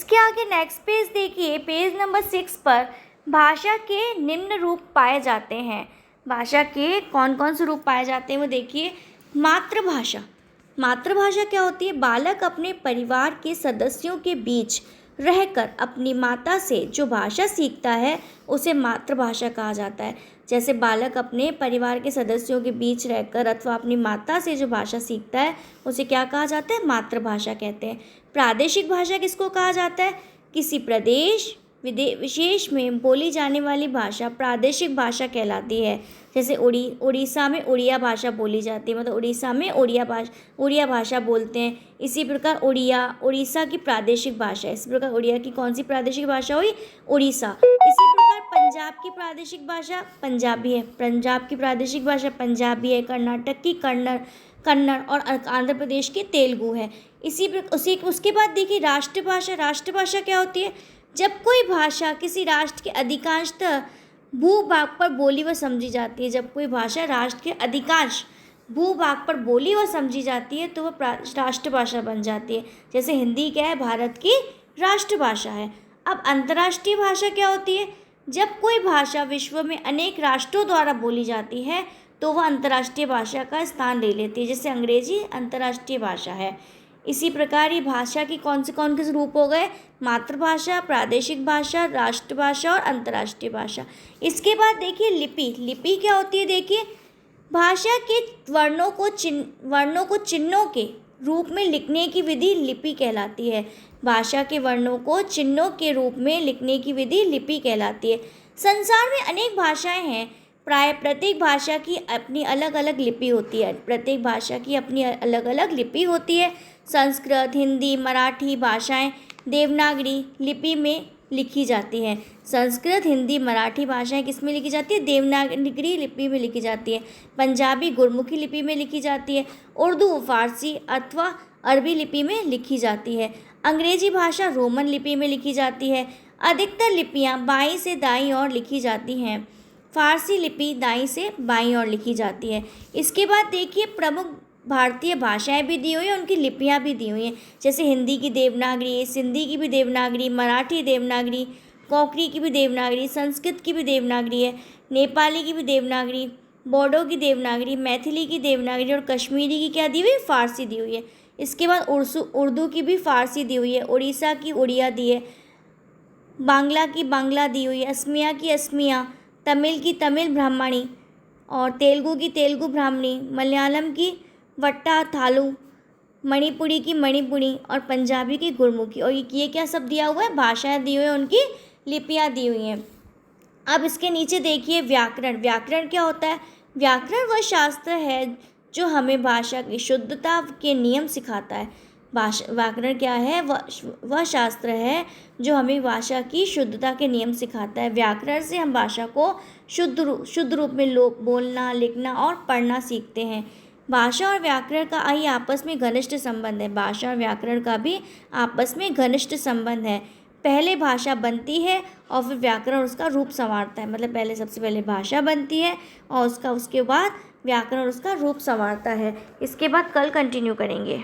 इसके आगे next page देखिए, पेज नंबर 6 पर भाषा के निम्न रूप पाए जाते हैं। भाषा के कौन कौन से रूप पाए जाते हैं वो देखिए। मातृभाषा। मातृभाषा क्या होती है? बालक अपने परिवार के सदस्यों के बीच रहकर अपनी माता से जो भाषा सीखता है उसे मातृभाषा कहा जाता है। जैसे बालक अपने परिवार के सदस्यों के बीच रहकर अथवा अपनी माता से जो भाषा सीखता है उसे क्या कहा जाता है? मातृभाषा कहते हैं। प्रादेशिक भाषा किसको कहा जाता है? किसी प्रदेश विशेष में बोली जाने वाली भाषा प्रादेशिक भाषा कहलाती है। जैसे उड़ीसा में उड़िया भाषा बोली जाती है, मतलब उड़ीसा में उड़िया भाषा बोलते हैं। इसी प्रकार उड़ीसा की प्रादेशिक भाषा है। इसी प्रकार उड़िया की कौन सी प्रादेशिक भाषा हुई? उड़ीसा। इसी प्रकार पंजाब की प्रादेशिक भाषा पंजाबी है। पंजाब की प्रादेशिक भाषा पंजाबी है। कर्नाटक की कन्नड़ और आंध्र प्रदेश की तेलुगु है। उसके बाद देखिए राष्ट्रभाषा। राष्ट्रभाषा क्या होती है? जब कोई भाषा किसी राष्ट्र के अधिकांशतः भूभाग पर बोली व समझी जाती है। जब कोई भाषा राष्ट्र के अधिकांश भूभाग पर बोली व समझी जाती है तो वह राष्ट्रभाषा बन जाती है। जैसे हिंदी क्या है? भारत की राष्ट्रभाषा है। अब अंतर्राष्ट्रीय भाषा क्या होती है? जब कोई भाषा विश्व में अनेक राष्ट्रों द्वारा बोली जाती है तो वह अंतर्राष्ट्रीय भाषा का स्थान ले लेती है। जैसे अंग्रेजी अंतर्राष्ट्रीय भाषा है। इसी प्रकार ये भाषा की कौन से रूप हो गए? मातृभाषा, प्रादेशिक भाषा, राष्ट्रभाषा और अंतर्राष्ट्रीय भाषा। इसके बाद देखिए लिपि। लिपि क्या होती है? देखिए भाषा के वर्णों को चिन्हों के रूप में लिखने की विधि लिपि कहलाती है। भाषा के वर्णों को चिन्हों के रूप में लिखने की विधि लिपि कहलाती है। संसार में अनेक भाषाएं हैं। प्राय प्रत्येक भाषा की अपनी अलग अलग लिपि होती है। प्रत्येक भाषा की अपनी अलग अलग लिपि होती है। संस्कृत, हिंदी, मराठी भाषाएं देवनागरी लिपि में लिखी जाती हैं। संस्कृत, हिंदी, मराठी भाषाएं किस में लिखी जाती है? देवनागरी लिपि में लिखी जाती है। पंजाबी गुरमुखी लिपि में लिखी जाती है। उर्दू फारसी अथवा अरबी लिपि में लिखी जाती है। अंग्रेजी भाषा रोमन लिपि में लिखी जाती है। अधिकतर लिपियां बाईं से दाईं ओर लिखी जाती हैं। फारसी लिपि दाईं से बाईं ओर लिखी जाती है। इसके बाद देखिए प्रमुख भारतीय भाषाएं भी दी हुई हैं, उनकी लिपियां भी दी हुई हैं। जैसे हिंदी की देवनागरी, सिंधी की भी देवनागरी, मराठी देवनागरी, कोंकणी की भी देवनागरी, संस्कृत की भी देवनागरी है, नेपाली की भी देवनागरी, बोडो की देवनागरी, मैथिली की देवनागरी और कश्मीरी की क्या दी हुई है? फारसी दी हुई है। इसके बाद उर्दू की भी फारसी दी हुई है। उड़ीसा की उड़िया दी है। बांग्ला की बांग्ला दी हुई है। असमिया की असमिया, तमिल की तमिल ब्राह्मणी और तेलुगु की तेलुगु ब्राह्मणी, मलयालम की वट्टा थालू, मणिपुरी की मणिपुरी और पंजाबी की गुरमुखी। और ये क्या सब दिया हुआ है? भाषाएं दी हुई है, उनकी लिपियां दी हुई हैं। अब इसके नीचे देखिए व्याकरण। व्याकरण क्या होता है? व्याकरण वह शास्त्र है जो हमें भाषा की शुद्धता के नियम सिखाता है। व्याकरण क्या है? वह शास्त्र है जो हमें भाषा की शुद्धता के नियम सिखाता है। व्याकरण से हम भाषा को शुद्ध रूप में बोलना, लिखना और पढ़ना सीखते हैं। भाषा और व्याकरण का ही आपस में घनिष्ठ संबंध है। भाषा और व्याकरण का भी आपस में घनिष्ठ संबंध है। पहले भाषा बनती है और फिर व्याकरण उसका रूप संवारता है। मतलब सबसे पहले भाषा बनती है और उसके बाद व्याकरण उसका रूप संवारता है। इसके बाद कल कंटिन्यू करेंगे।